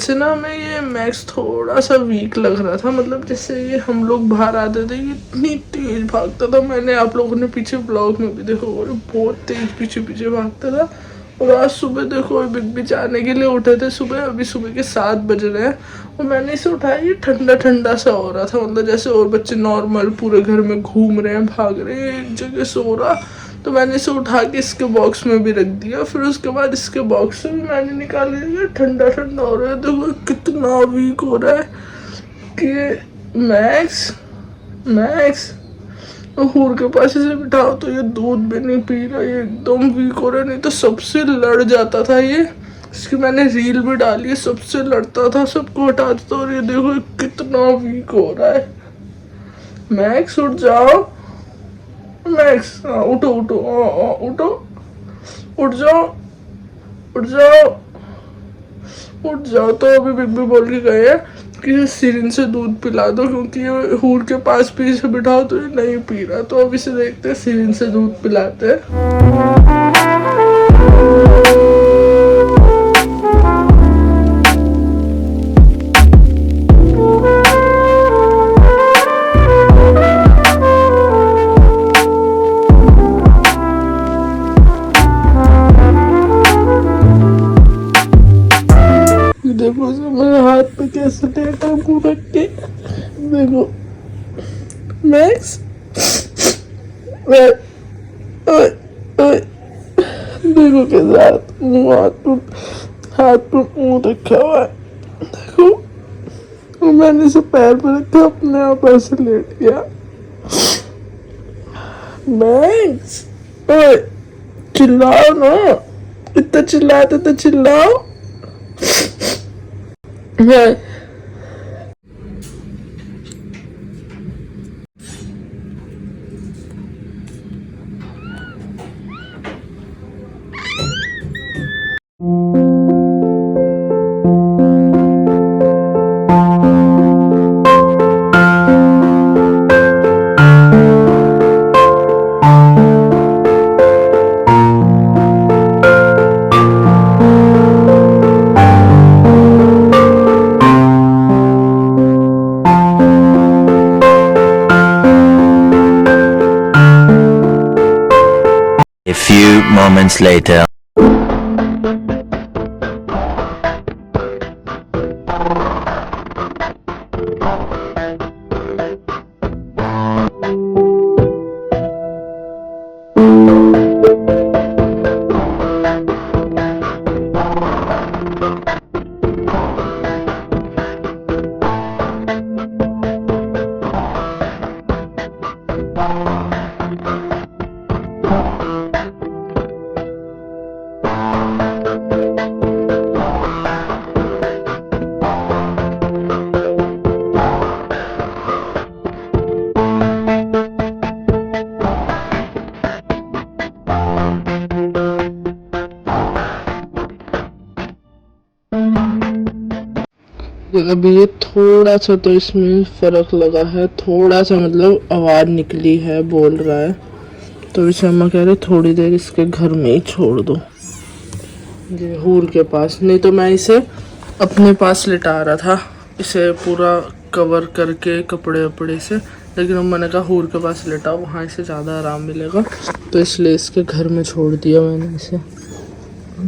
वैसे ना मैं ये मैक्स थोड़ा सा वीक लग रहा था, मतलब जैसे ये हम लोग बाहर आते थे ये इतनी तेज भागता था, मैंने आप लोगों ने पीछे ब्लॉग में भी देखो बहुत तेज पीछे पीछे भागता था। और आज सुबह देखो बिग बी जाने के लिए उठे थे सुबह, अभी सुबह के 7 बज रहे हैं और मैंने इसे उठाया, ये ठंडा ठंडा सा हो रहा था, मतलब जैसे और बच्चे नॉर्मल पूरे घर में घूम रहे हैं भाग रहे हैं एक जगह सो रहा। तो मैंने इसे उठा के इसके बॉक्स में भी रख दिया, फिर उसके बाद इसके बॉक्स से भी मैंने निकाल लिया, ठंडा ठंडा हो रहा है, देखो कितना वीक हो रहा है कि मैक्स मैक्स हूर के पास इसे बिठाओ तो ये दूध भी नहीं पी रहा, ये एकदम वीक हो रहा है, नहीं तो सबसे लड़ जाता था ये। इसकी मैंने रील भी डाली है, सबसे लड़ता था, सबको हटाता था, और ये देखो कितना वीक हो रहा है। मैक्स उठ जाओ, मैक्स उठो उठो उठो, उठ जाओ उठ जाओ उठ जाओ। तो अभी बिग बी बोल के गए हैं कि सिरिंज से दूध पिला दो, क्योंकि ये हूर के पास भी इसे बिठाओ तो ये नहीं पी रहा। तो अभी से देखते हैं सिरिंज से दूध पिलाते हैं। देखो मेरे हाथ पे कैसे लेटा मुंह रख के, देखो मैक्स देखो कैसे हाथ पे मुंह रखा हुआ है, देखो। और मैंने इसे पैर पे रखा, अपने आप ऐसे लेट गया। मैक्स चिल्लाओ ना, इतना चिल्लाते तो चिल्लाओ। Yeah. A few moments later. अभी ये थोड़ा सा तो इसमें फर्क लगा है, थोड़ा सा मतलब आवाज निकली है, बोल रहा है। तो इसे अम्मा कह रहे थोड़ी देर इसके घर में ही छोड़ दो, ये हूर के पास। नहीं तो मैं इसे अपने पास लिटा रहा था, इसे पूरा कवर करके कपड़े वपड़े से, लेकिन अम्मा ने कहा हूर के पास लिटाओ, वहाँ इसे ज़्यादा आराम मिलेगा, तो इसलिए इसके घर में छोड़ दिया मैंने इसे।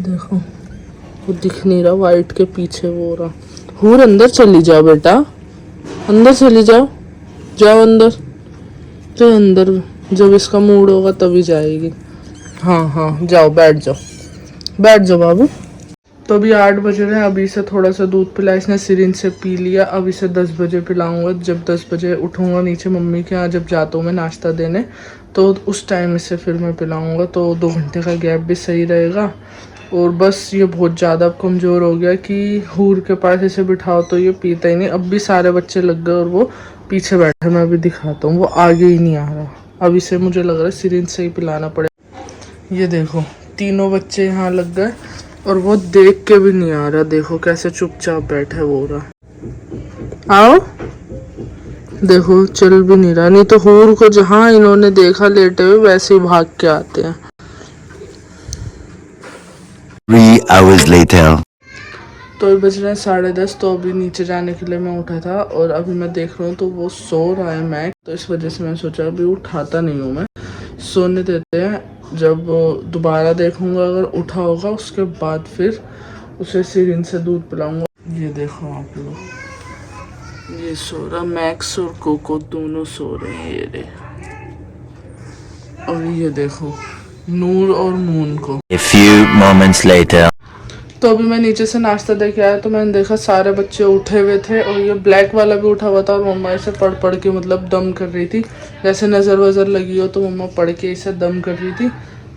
देखो वो दिख नहीं रहा, वाइट के पीछे वो रहा। हूर अंदर चली जाओ बेटा, अंदर चली जाओ, जाओ अंदर, तो अंदर जब इसका मूड होगा तभी जाएगी। हाँ हाँ जाओ, बैठ जाओ बैठ जाओ बाबू। तो अभी 8 बज रहे हैं, अभी इसे थोड़ा सा दूध पिला, इसने सिरिंज से पी लिया। अब इसे 10 बजे पिलाऊंगा, जब 10 बजे उठूंगा नीचे मम्मी के यहाँ, जब जाता हूँ मैं नाश्ता देने, तो उस टाइम इसे फिर मैं पिलाऊंगा, तो 2 घंटे का गैप भी सही रहेगा। और बस ये बहुत ज़्यादा कमज़ोर हो गया कि हूर के पास इसे बिठाओ तो ये पीता ही नहीं। अब भी सारे बच्चे लग गए और वो पीछे बैठा, मैं अभी दिखाता हूँ, वो आगे ही नहीं आ रहा। अब इसे मुझे लग रहा है सिरिंज से ही पिलाना पड़ेगा। ये देखो तीनों बच्चे यहाँ लग गए और वो देख के भी नहीं आ रहा, देखो कैसे चुपचाप बैठे वो रहा। आओ, देखो चल भी नहीं रहा, नहीं तो हूर को जहाँ इन्होंने देखा लेटे हुए वैसे ही भाग के आते हैं। 3 hours later. तो अभी बज रहे हैं 10:30। तो अभी नीचे जाने के लिए मैं उठा था और अभी मैं देख रहा हूँ तो वो सो रहा है मैक। तो इस वजह से मैं सोचा अभी उठाता नहीं हूँ, मैं सोने देते हैं। जब दोबारा देखूंगा अगर उठा होगा उसके बाद फिर उसे सिरिंज से दूध पिलाऊंगा। ये देखो आप लोग, ये सो रहा, मैक्स और कोको दोनों सो रहे हैं ये रे। और ये देखो नूर और मून को। A few moments later. तो अभी मैं नीचे से नाश्ता दे के आया तो मैंने देखा सारे बच्चे उठे हुए थे और ये ब्लैक वाला भी उठा हुआ था और मम्मा इसे पढ़ पढ़ के मतलब दम कर रही थी, जैसे नज़र वज़र लगी हो तो मम्मा पढ़ के इसे दम कर रही थी।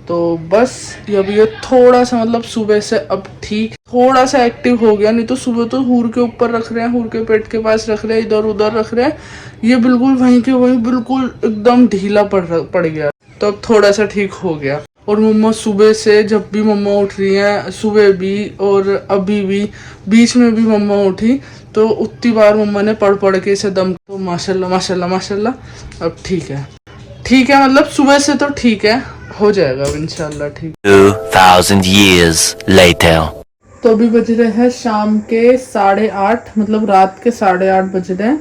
तो बस ये थोड़ा सा मतलब सुबह से अब ठीक थोड़ा सा एक्टिव हो गया, नहीं तो सुबह तो हूर के ऊपर रख रहे हैं, हूर के पेट के पास रख रहे हैं, इधर उधर रख रहे हैं, ये बिल्कुल वहीं के वहीं बिल्कुल एकदम ढीला पड़ गया। तो अब थोड़ा सा ठीक हो गया। और मम्मा सुबह से जब भी मम्मा उठ रही हैं, सुबह भी और अभी भी, बीच में भी मम्मा उठी तो उतनी बार मम्मा ने पढ़ के इसे दम। तो माशाल्लाह माशाल्लाह माशाल्लाह अब ठीक है मतलब सुबह से तो ठीक है, हो जाएगा अब इंशाल्लाह ठीक। 2000 years later. तो अभी बज रहे हैं शाम के 8:30, मतलब रात के 8:30 बज रहे हैं।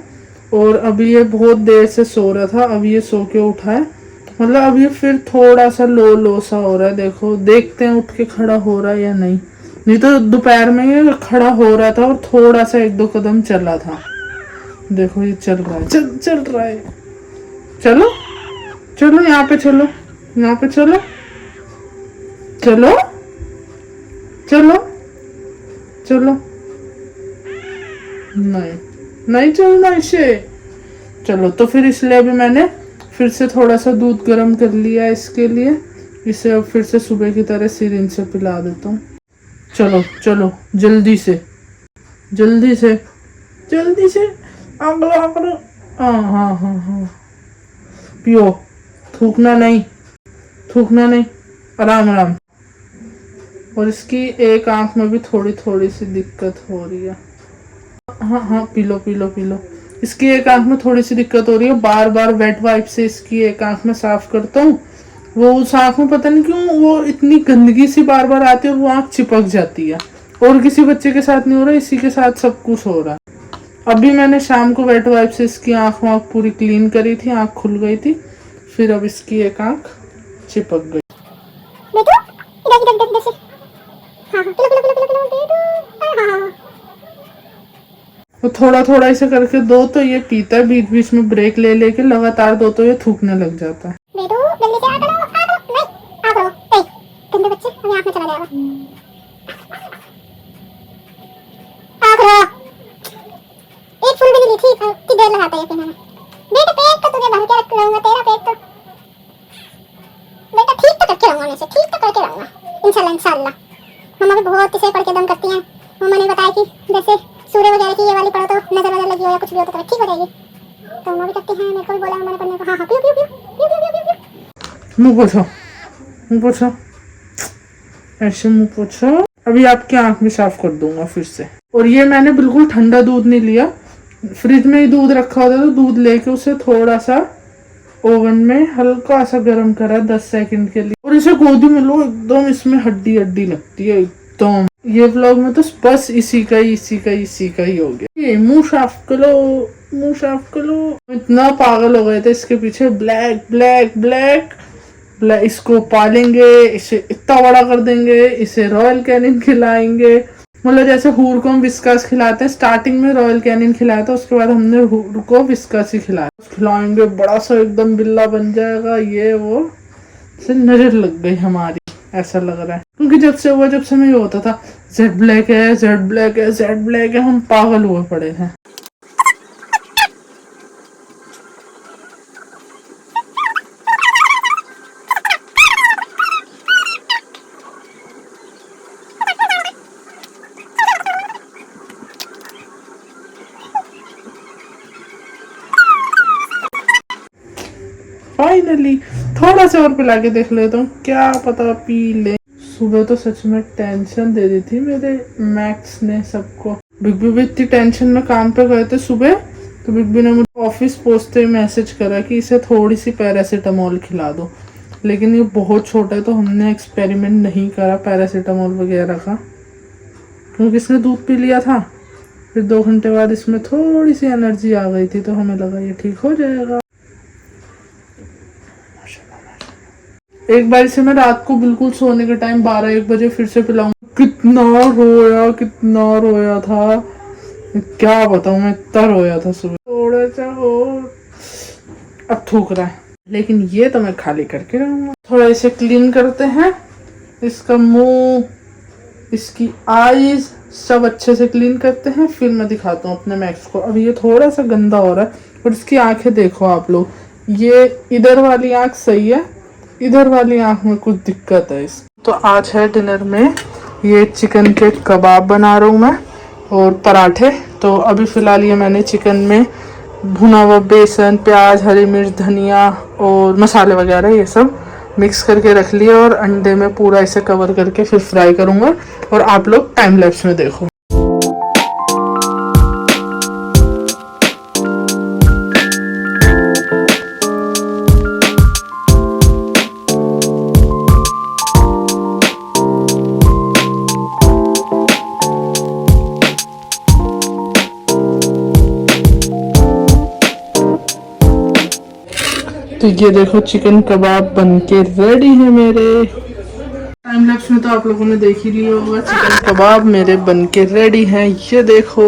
और अभी ये बहुत देर से सो रहा था, अभी ये सो के उठा है, मतलब अभी फिर थोड़ा सा लो सा हो रहा है। देखो देखते हैं उठ के खड़ा हो रहा है या नहीं तो दोपहर में ये खड़ा हो रहा था और थोड़ा सा 1-2 कदम चला था। देखो ये चल रहा है, चल रहा है। चलो यहाँ पे चलो, यहाँ पे चलो नहीं चलना इसे। चलो तो फिर इसलिए अभी मैंने फिर से थोड़ा सा दूध गर्म कर लिया इसके लिए, इसे अब फिर से सुबह की तरह सिरिंज से पिला देता हूँ। चलो जल्दी से आंकड़ो। हाँ पियो, थूकना नहीं, आराम। और इसकी एक आंख में भी थोड़ी सी दिक्कत हो रही है। हाँ पी लो। इसकी एक आंख में थोड़ी सी दिक्कत हो रही है, बार वेट वाइप से इसकी एक आंख में साफ करता हूँ। वो उस आंख में पता नहीं क्यों वो इतनी गंदगी सी बार आती है और वो आंख चिपक जाती है। और किसी बच्चे के साथ नहीं हो रहा, इसी के साथ सब कुछ हो रहा है। अभी मैंने शाम को वेट वाइप से इसकी आंख पूरी क्लीन करी थी, आंख खुल गई थी, फिर अब इसकी एक आंख चिपक गई। तो थोड़ा इसे करके दो तो ये पीता है, बीच में ब्रेक लेके लगातार दो तो ये थूकने लग जाता है। एक फूल भी नहीं ली थी, कितनी देर लगाता है पीने में। बेटा पेट तो तुझे भर के रख रहूंगा, तेरा पेट तो बेटा ठीक तो करके रहूंगा, मैं से ठीक तो करके रहूंगा इंशाल्लाह। मम्मा भी बहुत इसे पढ़ के दम करती हैं। मम्मा ने बताया कि जैसे सूर्य वगैरह की ये वाली पढ़ो तो नजर लगी हो या कुछ भी हो तो ठीक हो जाएगी। तो मम्मा भी करती हैं, मेरे को भी बोला मम्मा ने पढ़ने को। हाँ पियो। मुँह पोछो ऐसे मुँह पोछो। अभी आपकी आंख भी साफ कर दूंगा फिर से। और ये मैंने बिल्कुल ठंडा दूध नहीं लिया, फ्रिज में ही दूध रखा होता तो दूध लेके उसे थोड़ा सा ओवन में हल्का सा गर्म करा 10 सेकंड के लिए। और इसे गोदी में लो, एकदम इसमें हड्डी लगती है एकदम। ये व्लॉग में तो बस इसी का ही हो गया। ये मुंह साफ करो। इतना पागल हो गए थे इसके पीछे, ब्लैक। इसको पालेंगे, इसे इतना बड़ा कर देंगे, इसे रॉयल कैनिन खिलाएंगे। मतलब जैसे हूर को हम विस्कास खिलाते हैं, स्टार्टिंग में रॉयल कैनिन खिलाया था, उसके बाद हमने हूर को विस्कास ही खिलाएंगे। बड़ा सा एकदम बिल्ला बन जाएगा ये वो। से नजर लग गई हमारी, ऐसा लग रहा है। क्योंकि जब से हमें ये होता था जेड ब्लैक है, हम पागल हुए पड़े हैं। फाइनली थोड़ा सा और पिला के देख लेता हूँ, क्या पता पी ले। सुबह तो सच में टेंशन दे दी थी मेरे मैक्स ने सबको। बिग भी इतनी टेंशन में काम पे गए थे सुबह, तो बिग बी ने मुझे ऑफिस पहुंचते ही मैसेज करा कि इसे थोड़ी सी पैरासीटामोल खिला दो। लेकिन ये बहुत छोटा है तो हमने एक्सपेरिमेंट नहीं करा पैरासीटामोल वगैरह का, क्योंकि इसने दूध पी लिया था। फिर 2 घंटे बाद इसमें थोड़ी सी एनर्जी आ गई थी, तो हमें लगा ये ठीक हो जाएगा। एक बार इसे मैं रात को बिल्कुल सोने के टाइम 12-1 बजे फिर से पिलाऊंगा। कितना रोया था, क्या बताऊं मैं, इतना रोया था सुबह। थोड़ा सा और अब थूक रहा है, लेकिन ये तो मैं खाली करके रहूंगा। थोड़ा इसे क्लीन करते हैं, इसका मुंह, इसकी आईज सब अच्छे से क्लीन करते हैं, फिर मैं दिखाता हूँ अपने मैक्स को। अभी ये थोड़ा सा गंदा हो रहा है, और इसकी आंखें देखो आप लोग, ये इधर वाली आंख सही है, इधर वाली आंख में कुछ दिक्कत है इस। तो आज है डिनर में ये चिकन के कबाब बना रहा हूँ मैं, और पराठे। तो अभी फ़िलहाल ये मैंने चिकन में भुना हुआ बेसन, प्याज, हरी मिर्च, धनिया और मसाले वगैरह ये सब मिक्स करके रख लिया, और अंडे में पूरा इसे कवर करके फिर फ्राई करूँगा। और आप लोग टाइम लैप्स में देखो। तो ये देखो चिकन कबाब बनके रेडी है मेरे। टाइम लैप्स में तो आप लोगों ने देख ही लिया होगा, चिकन कबाब मेरे बनके रेडी हैं, ये देखो।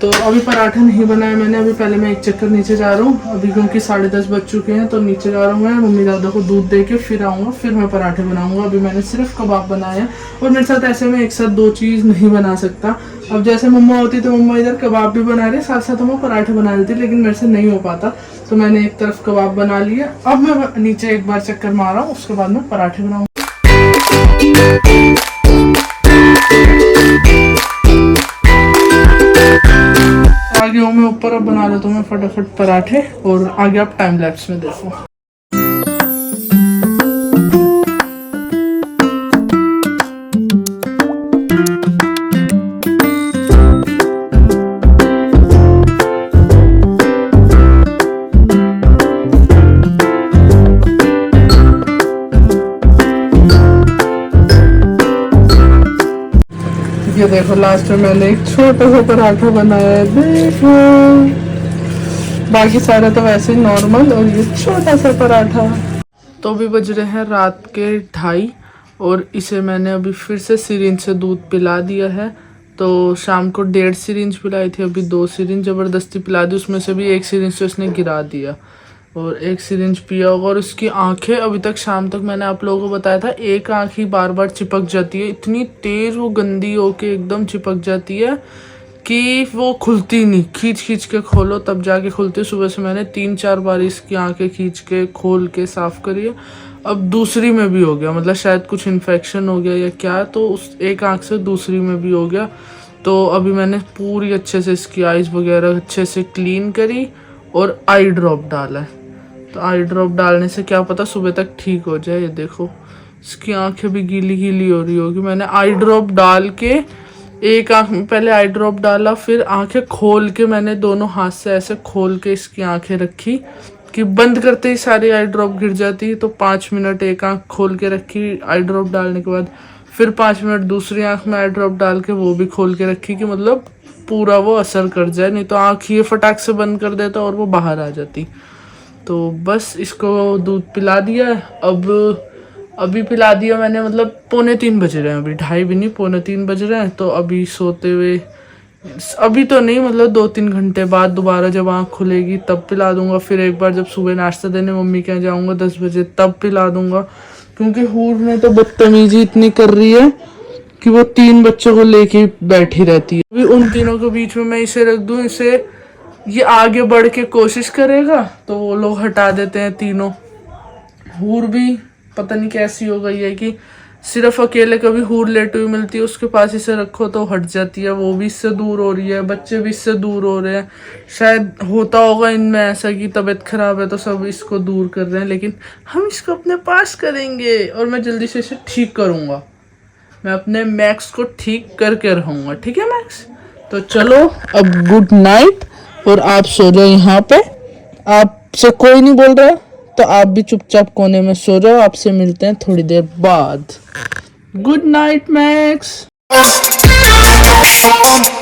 तो अभी पराठा नहीं बनाया मैंने, अभी पहले मैं एक चक्कर नीचे जा रहा हूँ अभी, क्योंकि 10:30 बज चुके हैं। तो नीचे जा रहा हूँ मैं, मम्मी दादा को दूध दे के फिर आऊँगा, फिर मैं पराठे बनाऊँगा। अभी मैंने सिर्फ कबाब बनाए हैं, और मेरे साथ ऐसे में एक साथ 2 चीज़ नहीं बना सकता। अब जैसे मम्मा होती तो मम्मा इधर कबाब भी बना रही, साथ साथ वो पराठे बना देती, लेकिन मेरे से नहीं हो पाता। तो मैंने एक तरफ कबाब बना लिया, अब मैं नीचे एक बार चक्कर मारा हूँ, उसके बाद मैं पराठे बनाऊँगा। आगे हूँ मैं ऊपर, अब बना लेता हूँ मैं फटाफट पराठे, और आगे आप टाइम लैप्स में देखो। ये देखो लास्ट में मैंने एक छोटा सा पराठा बनाया है, देखो। बाकी सारा तो वैसे ही नॉर्मल, और ये छोटा सा पराठा। तो अभी बज रहे हैं रात के 2:30, और इसे मैंने अभी फिर से सिरिंज से दूध पिला दिया है। तो शाम को 1.5 सिरिंज पिलाई थी, अभी 2 सिरिंज ज़बरदस्ती पिला दी, उसमें से भी 1 सिरिंज से उसने गिरा दिया, और 1 सिरिंज पिया होगा। और उसकी आंखें अभी तक, शाम तक मैंने आप लोगों को बताया था, एक आंख ही बार बार चिपक जाती है, इतनी तेज़ वो गंदी होके एकदम चिपक जाती है कि वो खुलती नहीं, खींच के खोलो तब जाके खुलती है। सुबह से मैंने 3-4 बार इसकी आंखें खींच के खोल के साफ़ करी है। अब दूसरी में भी हो गया, मतलब शायद कुछ इन्फेक्शन हो गया या क्या, तो उस एक आंख से दूसरी में भी हो गया। तो अभी मैंने पूरी अच्छे से इसकी आइज़ वगैरह अच्छे से क्लीन करी, और आई ड्रॉप डाला है। तो आई ड्रॉप डालने से क्या पता सुबह तक ठीक हो जाए। ये देखो इसकी आंखें भी गीली गीली हो रही होगी। मैंने आई ड्रॉप डाल के एक आंख में पहले आई ड्रॉप डाला, फिर आंखें खोल के मैंने दोनों हाथ से ऐसे खोल के इसकी आंखें रखी कि बंद करते ही सारी आई ड्रॉप गिर जाती। तो 5 मिनट एक आंख खोल के रखी आई ड्रॉप डालने के बाद, फिर 5 मिनट दूसरी आंख में आई ड्रॉप डाल के वो भी खोल के रखी कि मतलब पूरा वो असर कर जाए, नहीं तो आंख ये फटाक से बंद कर देता और वो बाहर आ जाती। तो बस इसको दूध पिला दिया। अब अभी पिला दिया मैंने, मतलब 2:45 बज रहे हैं, अभी 2:30 भी नहीं 2:45 बज रहे हैं। तो अभी सोते हुए, अभी तो नहीं, मतलब 2-3 घंटे बाद दोबारा जब आँख खुलेगी तब पिला दूंगा। फिर एक बार जब सुबह नाश्ता देने मम्मी के यहाँ जाऊँगा 10 बजे तब पिला दूंगा, क्योंकि हूर ने तो बदतमीजी इतनी कर रही है कि वो 3 बच्चों को लेके बैठी रहती है। अभी उन तीनों के बीच में मैं इसे रख दूँ, इसे ये आगे बढ़ के कोशिश करेगा तो वो लोग हटा देते हैं तीनों। हूर भी पता नहीं कैसी हो गई है कि सिर्फ अकेले कभी हूर लेटी हुई मिलती है उसके पास इसे रखो तो हट जाती है, वो भी इससे दूर हो रही है, बच्चे भी इससे दूर हो रहे हैं। शायद होता होगा इनमें ऐसा कि तबीयत खराब है तो सब इसको दूर कर रहे हैं, लेकिन हम इसको अपने पास करेंगे और मैं जल्दी से इसे ठीक करूँगा। मैं अपने मैक्स को ठीक करके रहूँगा, ठीक है मैक्स? तो चलो अब गुड नाइट, और आप सो जाओ यहाँ पे, आपसे कोई नहीं बोल रहा तो आप भी चुपचाप कोने में सो जाओ। आपसे मिलते हैं थोड़ी देर बाद। Good night max. है